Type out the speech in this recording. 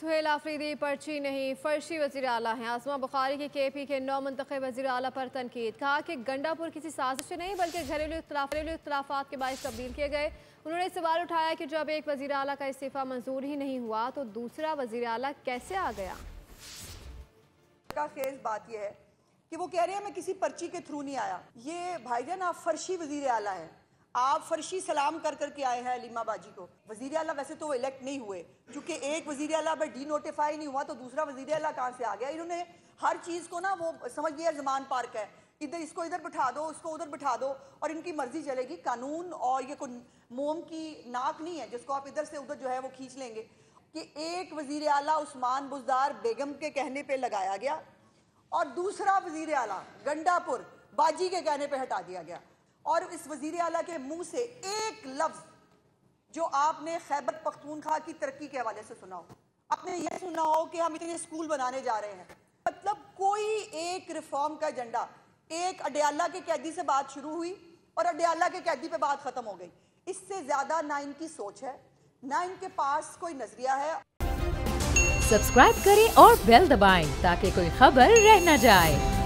सुहेल आफरीदी पर्ची नहीं फर्शी वज़ीर आला हैं। आज़मा बुखारी की KP के 9 मुंतखब वज़ीर आला पर तनकीद। कहा कि गंडापुर किसी साजिश से नहीं बल्कि घरेलू इख्तिलाफात के बायस तब्दील किए गए। उन्होंने सवाल उठाया कि जब एक वज़ीर आला का इस्तीफ़ा मंजूर ही नहीं हुआ तो दूसरा वज़ीर आला कैसे आ गया। खेज़ बात यह है कि वो कह रहे हैं मैं किसी पर्ची के थ्रू नहीं आया। ये भाईजान आप फर्शी वज़ीर आला है, आप फर्शी सलाम कर करके आए हैं हलीमा बाजी को। वज़ीर आला वैसे तो वो इलेक्ट नहीं हुए, क्योंकि एक वज़ीर आला अगर डी नोटिफाई नहीं हुआ तो दूसरा वज़ीर आला कहाँ से आ गया। इन्होंने हर चीज़ को ना वो समझ लिया ज़मान पार्क है, इधर इसको इधर बिठा दो उसको उधर बिठा दो और इनकी मर्जी चलेगी। कानून और ये कोई मोम की नाक नहीं है जिसको आप इधर से उधर जो है वो खींच लेंगे। कि एक वज़ीर आला उस्मान बुज़दार बेगम के कहने पे लगाया गया और दूसरा वज़ीर आला गंडापुर बाजी के कहने पे हटा दिया गया। और इस वज़ीर आला के मुंह से एक लफ्ज़ जो आपने खैबर पख्तूनख्वा की तरक्की के हवाले से सुना हो, आपने ये सुना हो कि हम इतने स्कूल बनाने जा रहे हैं, मतलब कोई एक रिफॉर्म का एजेंडा, एक अडयाला के कैदी से बात शुरू हुई और अडयाला के कैदी पे बात खत्म हो गई। इससे ज्यादा ना इनकी सोच है, ना इनके पास कोई नजरिया है। सब्सक्राइब करें और बेल दबाएं ताकि कोई खबर रह न जाए।